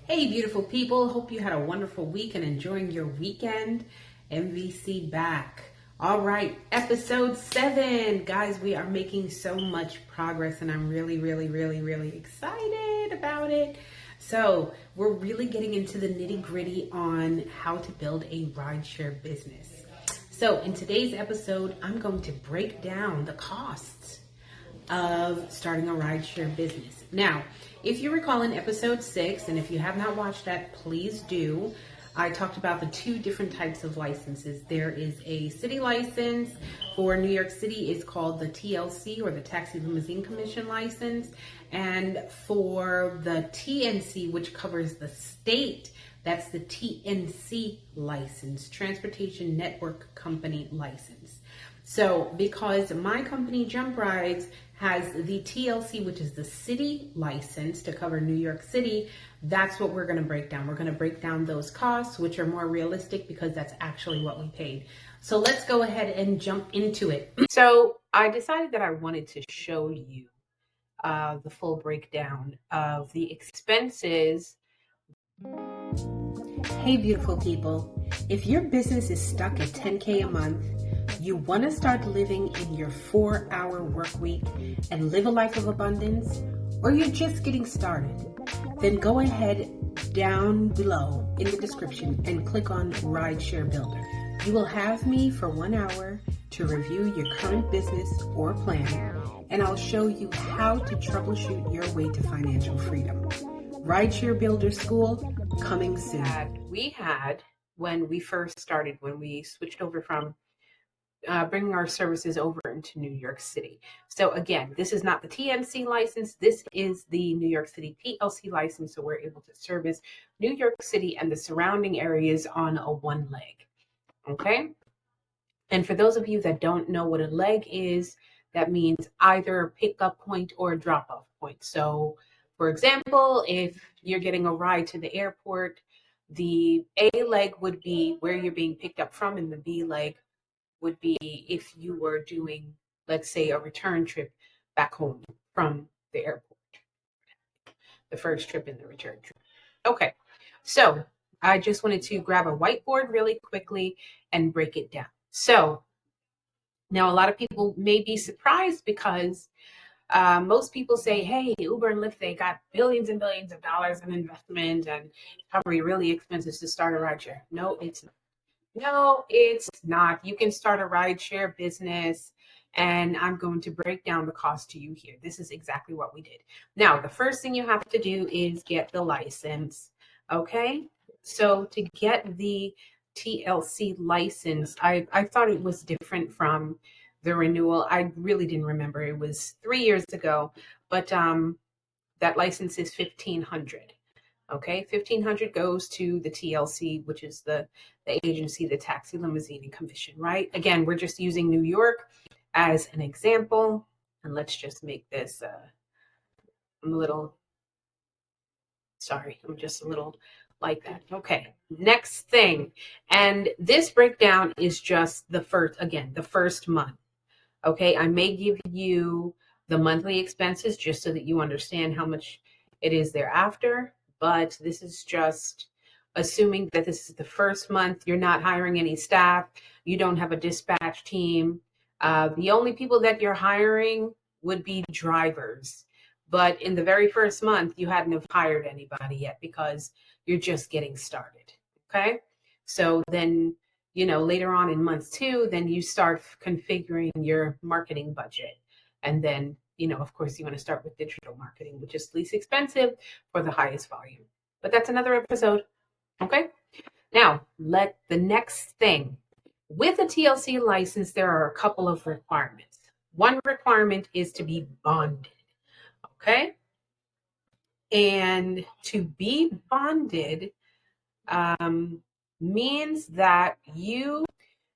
Hey, beautiful people. Hope you had a wonderful week and enjoying your weekend. MVC back. All right, episode 7. Guys, we are making so much progress and I'm really excited about it. So we're really getting into the nitty gritty on how to build a rideshare business. So in today's episode, I'm going to break down the costs of starting a rideshare business. Now, if you recall in episode 6, and if you have not watched that, please do. I talked about the 2 different types of licenses. There is a city license for New York City. It's called the TLC, or the Taxi Limousine Commission license. And for the TNC, which covers the state, that's the TNC license, Transportation Network Company license. So because my company JumpRydz has the TLC, which is the city license to cover New York City, that's what we're going to break down. We're going to break down those costs, which are more realistic because that's actually what we paid. So let's go ahead and jump into it. So I decided that I wanted to show you the full breakdown of the expenses. Hey, beautiful people. If your business is stuck at $10K a month, you want to start living in your 4-hour work week and live a life of abundance, or you're just getting started, then go ahead down below in the description and click on Rideshare Builder. You will have me for 1 hour to review your current business or plan, and I'll show you how to troubleshoot your way to financial freedom. Rideshare Builder School coming soon. We had when we first started, when we switched over from bringing our services over into New York City. So again, this is not the TNC license. This is the New York City TLC license. So we're able to service New York City and the surrounding areas on a 1 leg. Okay. And for those of you that don't know what a leg is, that means either a pickup point or a drop-off point. So for example, if you're getting a ride to the airport, the A leg would be where you're being picked up from, and the B leg would be if you were doing, let's say, a return trip back home from the airport. The first trip and the return trip. Okay, so I just wanted to grab a whiteboard really quickly and break it down. So now a lot of people may be surprised because most people say, hey, Uber and Lyft, they got billions and billions of dollars in investment and it's probably really expensive to start a rideshare. No, it's not. No, it's not. You can start a rideshare business, and I'm going to break down the cost to you here. This is exactly what we did. Now, the first thing you have to do is get the license, okay? So to get the TLC license, I thought it was different from the renewal. I really didn't remember. It was 3 years ago, but that license is $1,500. Okay, $1,500 goes to the TLC, which is the agency, the Taxi Limousine and Commission, right? Again, we're just using New York as an example. And let's just make this, I'm just a little like that. Okay, next thing. And this breakdown is just the first month. Okay, I may give you the monthly expenses just so that you understand how much it is thereafter. But this is just assuming that this is the first month. You're not hiring any staff. You don't have a dispatch team. The only people that you're hiring would be drivers. But in the very first month, you hadn't have hired anybody yet because you're just getting started. Okay. So then, later on in month 2, then you start configuring your marketing budget. And then, of course, you want to start with digital marketing, which is least expensive for the highest volume. But that's another episode. Okay. Now, the next thing. With a TLC license, there are a couple of requirements. One requirement is to be bonded. Okay. And to be bonded means that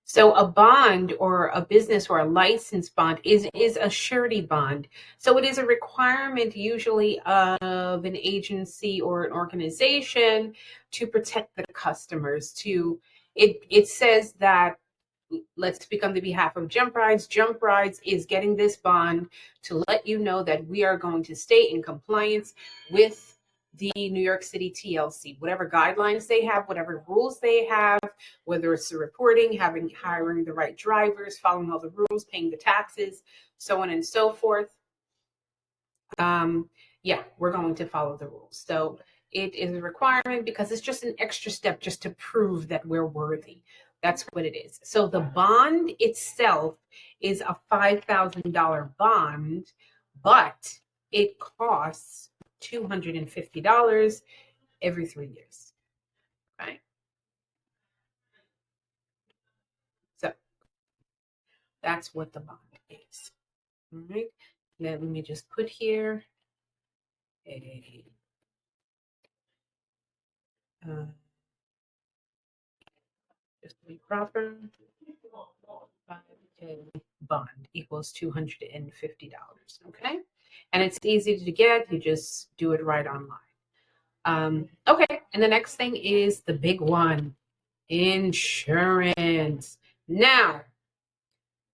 so a bond or a business or a license bond is a surety bond. So it is a requirement usually of an agency or an organization to protect the customers. It says that, let's speak on the behalf of JumpRydz. JumpRydz is getting this bond to let you know that we are going to stay in compliance with the New York City TLC, whatever guidelines they have, whatever rules they have, whether it's the reporting, hiring the right drivers, following all the rules, paying the taxes, so on and so forth. Yeah, we're going to follow the rules. So it is a requirement because it's just an extra step just to prove that we're worthy. That's what it is. So the bond itself is a $5,000 bond, but it costs $250 every 3 years, right? So that's what the bond is. All right. Then let me just put here just to be proper, 5K bond equals $250. Okay. And it's easy to get. You just do it right online. Okay. And the next thing is the big one, insurance. Now,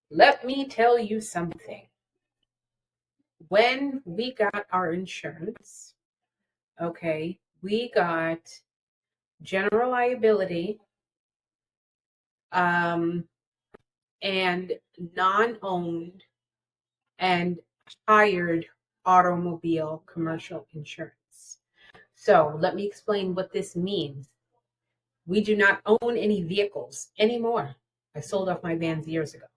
let me tell you something. When we got our insurance, okay, we got general liability, and non-owned and hired automobile commercial insurance. So let me explain what this means. We do not own any vehicles anymore. I sold off my vans years ago.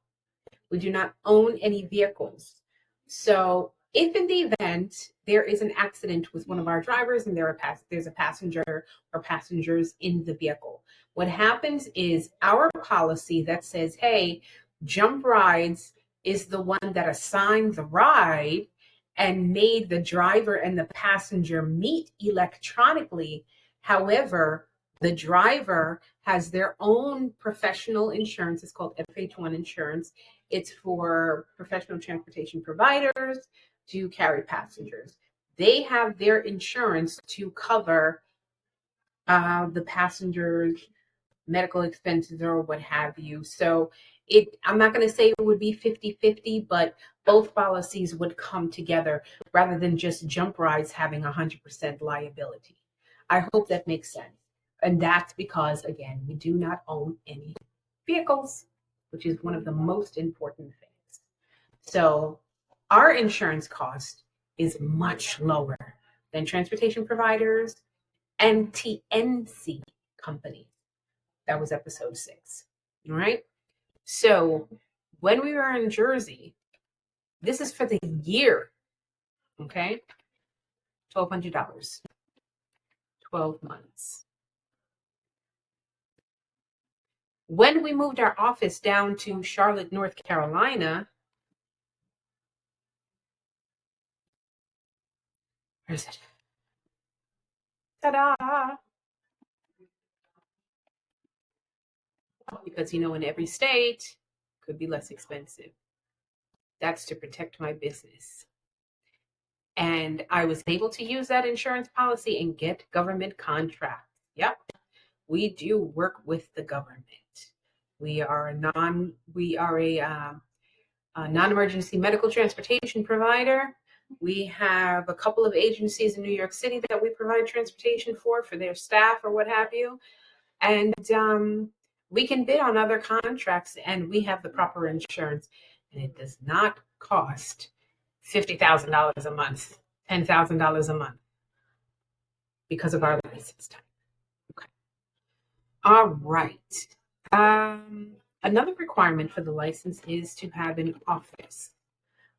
We do not own any vehicles. So if in the event there is an accident with one of our drivers and there's a passenger or passengers in the vehicle, what happens is our policy that says, hey, JumpRydz is the one that assigned the ride and made the driver and the passenger meet electronically. However, the driver has their own professional insurance. It's called FH1 insurance. It's for professional transportation providers to carry passengers. They have their insurance to cover the passengers' medical expenses or what have you. So I'm not going to say it would be 50-50, but both policies would come together rather than just JumpRydz having 100% liability. I hope that makes sense. And that's because, again, we do not own any vehicles, which is one of the most important things. So our insurance cost is much lower than transportation providers and TNC companies. That was episode 6. All right. So when we were in Jersey, this is for the year. Okay. $1,200, 12 months. When we moved our office down to Charlotte, North Carolina, where is it? Ta-da! Because, in every state could be less expensive. That's to protect my business. And I was able to use that insurance policy and get government contracts. Yep. We do work with the government. We are a non-emergency medical transportation provider. We have a couple of agencies in New York City that we provide transportation for their staff or what have you. And we can bid on other contracts and we have the proper insurance. And it does not cost $50,000 a month, $10,000 a month because of our license type. Okay. All right. Another requirement for the license is to have an office.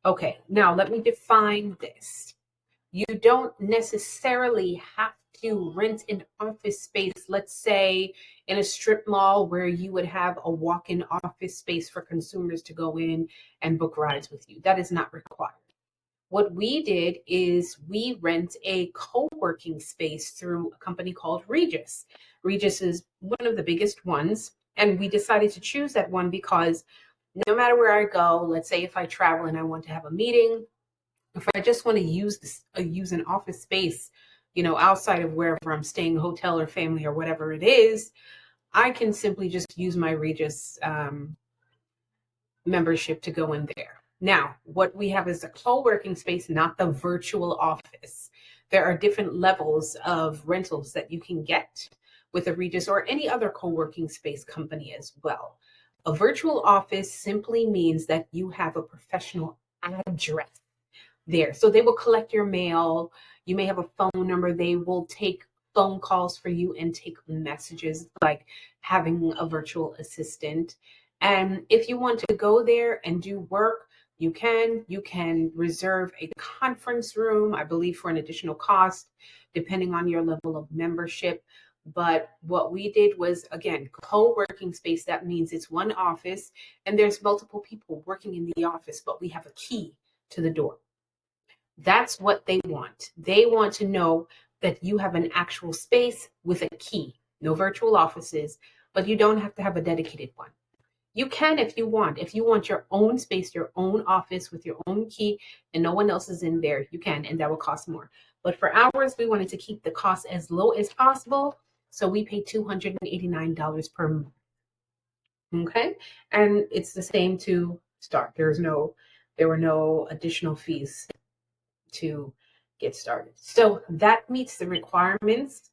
Okay, now let me define this. You don't necessarily have to rent an office space, let's say in a strip mall where you would have a walk-in office space for consumers to go in and book rides with you. That is not required. What we did is we rent a co-working space through a company called Regis. Regis is one of the biggest ones, and we decided to choose that one because no matter where I go, let's say if I travel and I want to have a meeting, if I just want to use an office space, outside of wherever I'm staying, hotel or family or whatever it is, I can simply just use my Regis membership to go in there. Now, what we have is a co-working space, not the virtual office. There are different levels of rentals that you can get with a Regis or any other co-working space company as well. A virtual office simply means that you have a professional address there. So they will collect your mail. You may have a phone number. They will take phone calls for you and take messages, like having a virtual assistant. And if you want to go there and do work, you can. You can reserve a conference room, I believe, for an additional cost, depending on your level of membership. But what we did was, again, co-working space. That means it's one office and there's multiple people working in the office, but we have a key to the door. That's what they want. They want to know that you have an actual space with a key. No virtual offices, but you don't have to have a dedicated one. You can if you want. If you want your own space, your own office with your own key, and no one else is in there, you can, and that will cost more. But for ours, we wanted to keep the cost as low as possible, so we pay $289 per month. Okay, and it's the same to start. There were no additional fees to get started. So that meets the requirements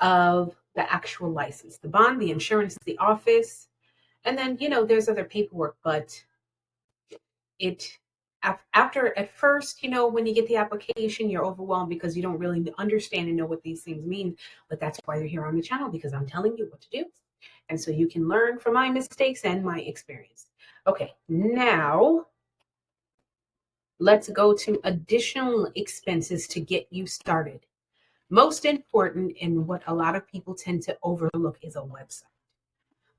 of the actual license, the bond, the insurance, the office, and then, there's other paperwork, but at first, when you get the application, you're overwhelmed because you don't really understand and know what these things mean. But that's why you're here on the channel, because I'm telling you what to do. And so you can learn from my mistakes and my experience. Okay, now let's go to additional expenses to get you started. Most important, and what a lot of people tend to overlook, is a website.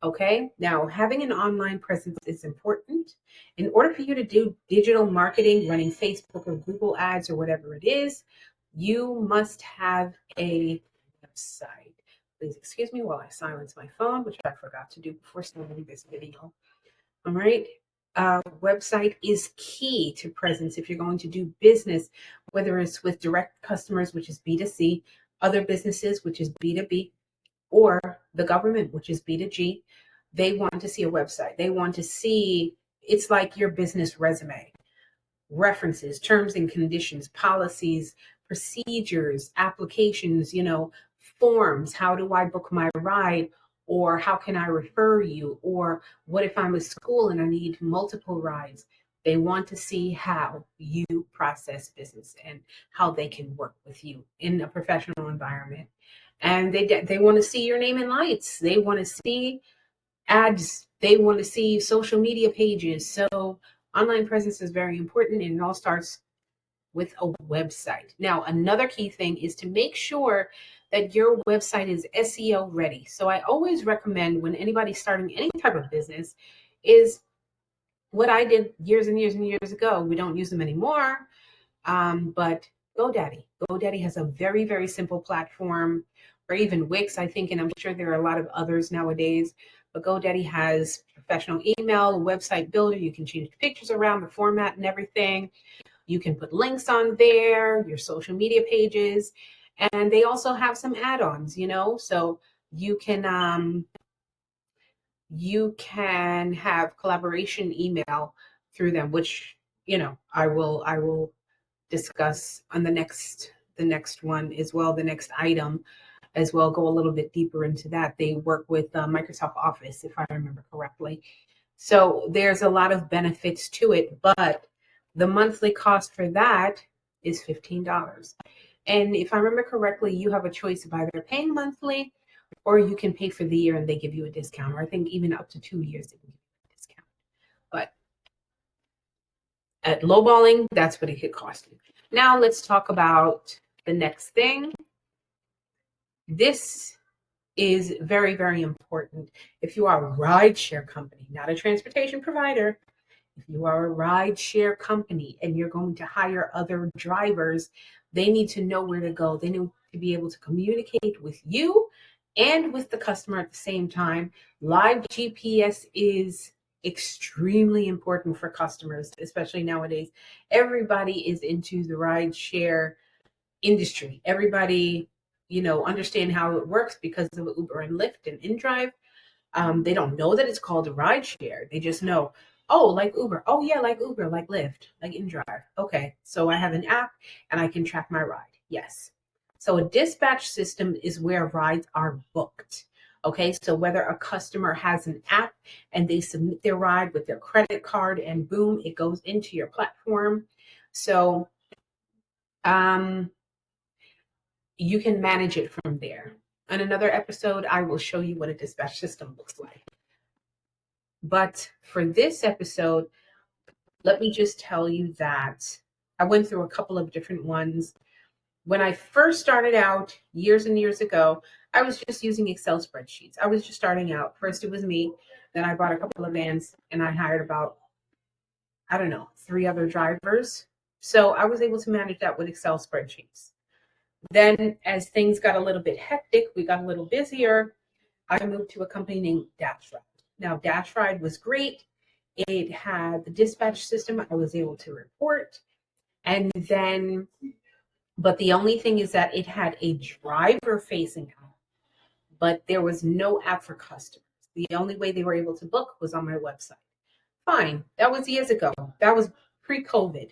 Okay, now having an online presence is important. In order for you to do digital marketing, running Facebook or Google ads or whatever it is, you must have a website. Please excuse me while I silence my phone, which I forgot to do before starting this video. All right. Website is key to presence if you're going to do business, whether it's with direct customers, which is B2C, other businesses, which is B2B, or the government, which is B2G. They want to see a website. They want to see, it's like your business resume, references, terms and conditions, policies, procedures, applications, forms. How do I book my ride? Or how can I refer you? Or what if I'm a school and I need multiple rides? They want to see how you process business and how they can work with you in a professional environment. And they want to see your name in lights. They want to see ads. They want to see social media pages. So online presence is very important, and it all starts with a website. Now, another key thing is to make sure that your website is SEO ready. So I always recommend, when anybody's starting any type of business, is what I did years and years and years ago. We don't use them anymore, but GoDaddy. GoDaddy has a very, very simple platform, or even Wix, I think, and I'm sure there are a lot of others nowadays. But GoDaddy has professional email, website builder. You can change the pictures around, the format and everything. You can put links on there, your social media pages, and they also have some add-ons, so you can have collaboration email through them, which, I will discuss on the next one as well, the next item as well, go a little bit deeper into that. They work with Microsoft Office, if I remember correctly. So there's a lot of benefits to it, but the monthly cost for that is $15. And if I remember correctly, you have a choice of either paying monthly, or you can pay for the year and they give you a discount, or I think even up to 2 years they can give you a discount. But at lowballing, that's what it could cost you. Now let's talk about the next thing. This is very, very important. If you are a rideshare company, not a transportation provider, if you are a rideshare company and you're going to hire other drivers, they need to know where to go. They need to be able to communicate with you and with the customer at the same time. Live GPS is extremely important for customers, especially nowadays. Everybody is into the rideshare industry. Everybody, understand how it works because of Uber and Lyft and InDrive. They don't know that it's called a rideshare. They just know, oh, like Uber. Oh, yeah, like Uber, like Lyft, like InDrive. Okay, so I have an app and I can track my ride. Yes. So a dispatch system is where rides are booked. Okay, so whether a customer has an app and they submit their ride with their credit card and boom, it goes into your platform. So you can manage it from there. On another episode, I will show you what a dispatch system looks like. But for this episode, let me just tell you that I went through a couple of different ones. When I first started out years and years ago, I was just using Excel spreadsheets. I was just starting out. First, it was me. Then I bought a couple of vans and I hired about, 3 other drivers. So I was able to manage that with Excel spreadsheets. Then, as things got a little bit hectic, we got a little busier. I moved to a company named DashRide. Now, DashRide was great. It had the dispatch system. I was able to report. And then, but the only thing is that it had a driver-facing app, but there was no app for customers. The only way they were able to book was on my website. Fine. That was years ago. That was pre-COVID.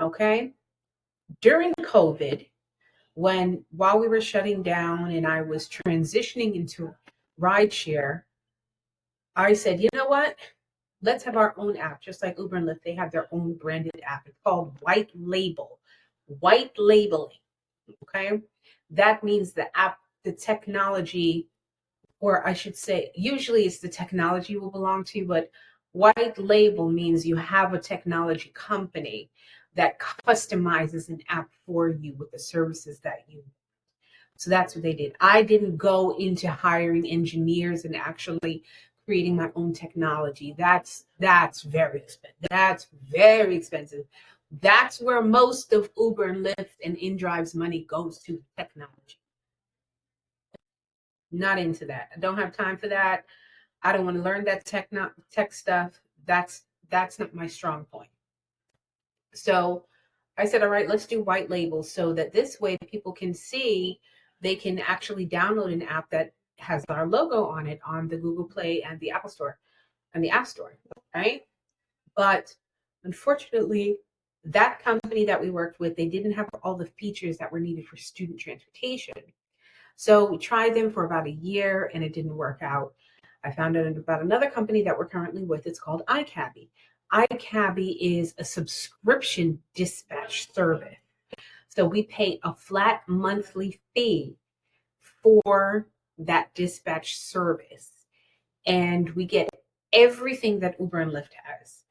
Okay. During COVID, while we were shutting down and I was transitioning into rideshare, I said, you know what? Let's have our own app, just like Uber and Lyft. They have their own branded app. It's called white labeling. Okay. That means the app, the technology, or I should say, usually it's the technology will belong to you, but white label means you have a technology company that customizes an app for you with the services that you need. So that's what they did. I didn't go into hiring engineers and actually creating my own technology. That's very expensive. That's very expensive. That's where most of Uber and Lyft and InDrive's money goes to technology. Not into that. I don't have time for that. I don't want to learn that tech stuff. That's not my strong point. So I said, all right, let's do white labels so that this way people can see, they can actually download an app that has our logo on it on the Google Play and the Apple Store and the App Store, right? But unfortunately, that company that we worked with, they didn't have all the features that were needed for student transportation. So we tried them for about a year and it didn't work out. I found out about another company that we're currently with. It's called iCabby. iCabby is a subscription dispatch service. So we pay a flat monthly fee for that dispatch service. And we get everything that Uber and Lyft has.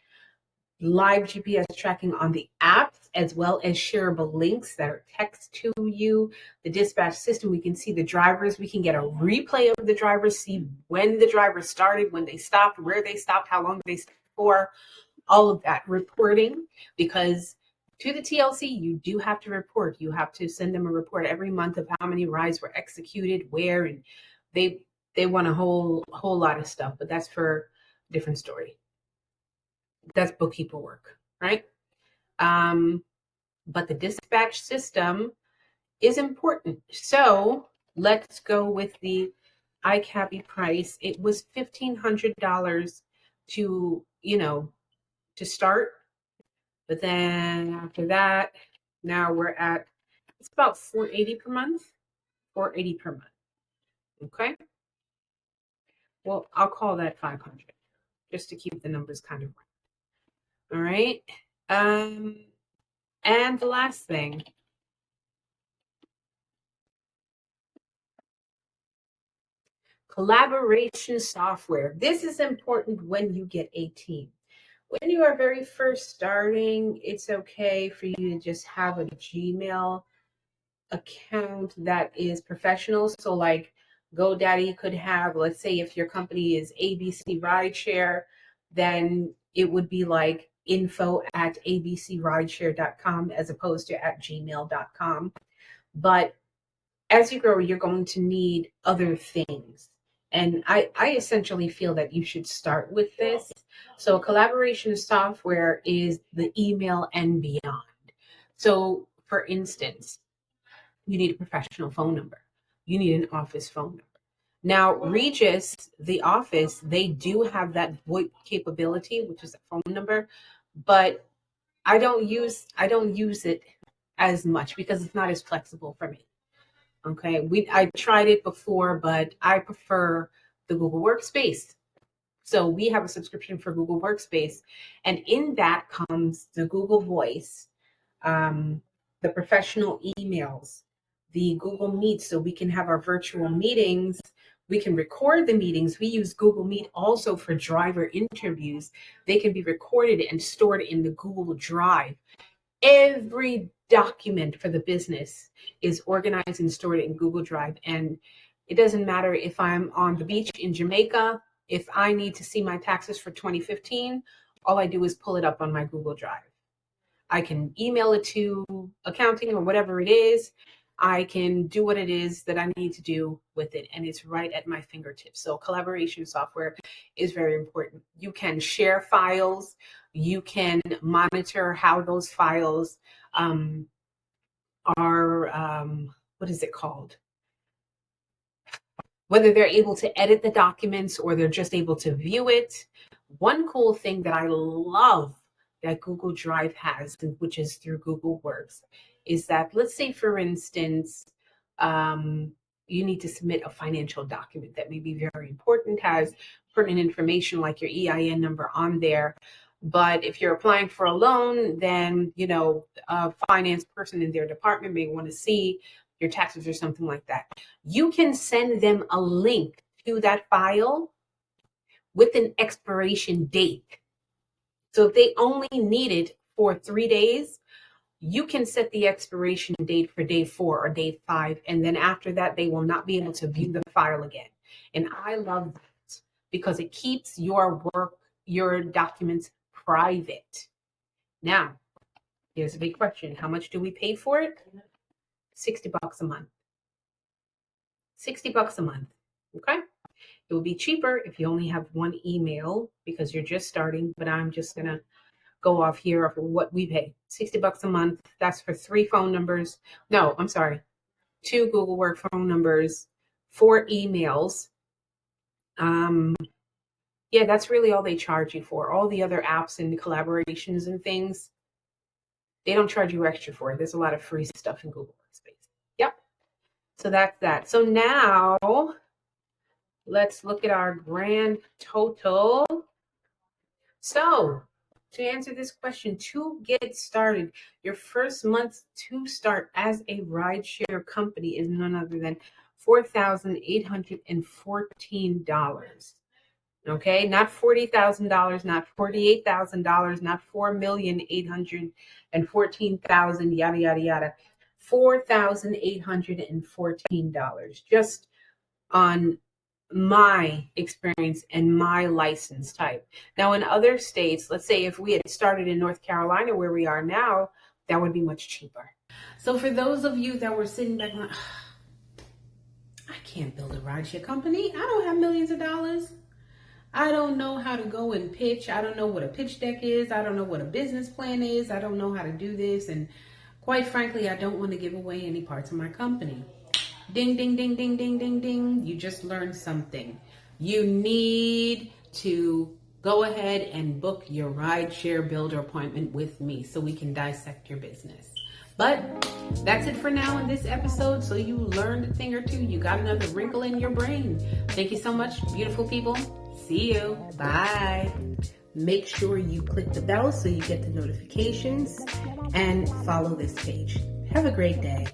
Live GPS tracking on the apps, as well as shareable links that are text to you. The dispatch system, we can see the drivers. We can get a replay of the drivers, see when the driver started, when they stopped, where they stopped, how long they stopped for, all of that reporting. Because to the TLC, you do have to report. You have to send them a report every month of how many rides were executed, where, and they want a whole lot of stuff, but that's for a different story. That's bookkeeper work, right? But the dispatch system is important. So let's go with the iCabby price. It was $1,500 to start. But then after that, now we're at, it's about $480 per month. $480 per month. Okay. Well, I'll call that 500 just to keep the numbers kind of right. All right. And the last thing, collaboration software. This is important when you get a team. When you are very first starting, it's okay for you to just have a Gmail account that is professional. So like GoDaddy could have, let's say if your company is ABC Rideshare, then it would be like info@abcrideshare.com as opposed to @gmail.com. But as you grow, you're going to need other things. And I essentially feel that you should start with this. So collaboration software is the email and beyond. So for instance, you need a professional phone number. You need an office phone number. Now, Regis, the office, they do have that VoIP capability, which is a phone number, but I don't use it as much because it's not as flexible for me. Okay, I tried it before, but I prefer the Google Workspace. So we have a subscription for Google Workspace, and in that comes the Google Voice, the professional emails, the Google Meet, so we can have our virtual meetings. We can record the meetings. We use Google Meet also for driver interviews. They can be recorded and stored in the Google Drive. Every document for the business is organized and stored in Google Drive. And it doesn't matter if I'm on the beach in Jamaica, if I need to see my taxes for 2015, all I do is pull it up on my Google Drive. I can email it to accounting or whatever it is. I can do what it is that I need to do with it, and it's right at my fingertips. So collaboration software is very important. You can share files. You can monitor how those files are, what is it called? Whether they're able to edit the documents or they're just able to view it. One cool thing that I love that Google Drive has, which is through Google Works, is that, let's say, for instance, you need to submit a financial document that may be very important, has pertinent information like your EIN number on there. But if you're applying for a loan, then, a finance person in their department may want to see your taxes or something like that. You can send them a link to that file with an expiration date. So if they only need it for 3 days, you can set the expiration date for day 4 or day 5. And then after that, they will not be able to view the file again. And I love that because it keeps your work, your documents private. Now, here's a big question. How much do we pay for it? $60 a month. $60 a month. Okay. It will be cheaper if you only have one email because you're just starting, but I'm just going to go off here of what we pay. $60 a month. That's for 3 phone numbers. No, I'm sorry. 2 Google Work phone numbers, 4 emails. Yeah, that's really all they charge you for. All the other apps and collaborations and things, they don't charge you extra for it. There's a lot of free stuff in Google Workspace. Yep. So that's that. So now let's look at our grand total. So to answer this question, to get started, your first month to start as a rideshare company is none other than $4,814. Okay, not $40,000, not $48,000, not $4,814,000, yada yada yada. $4,814 just on my experience and my license type. Now, in other states, let's say if we had started in North Carolina where we are now, that would be much cheaper. So for those of you that were sitting back like, I can't build a rideshare company. I don't have millions of dollars. I don't know how to go and pitch. I don't know what a pitch deck is. I don't know what a business plan is. I don't know how to do this. And quite frankly, I don't want to give away any parts of my company. Ding, ding, ding, ding, ding, ding, ding. You just learned something. You need to go ahead and book your Rideshare Builder appointment with me so we can dissect your business. But that's it for now in this episode. So you learned a thing or two. You got another wrinkle in your brain. Thank you so much, beautiful people. See you. Bye. Make sure you click the bell so you get the notifications and follow this page. Have a great day.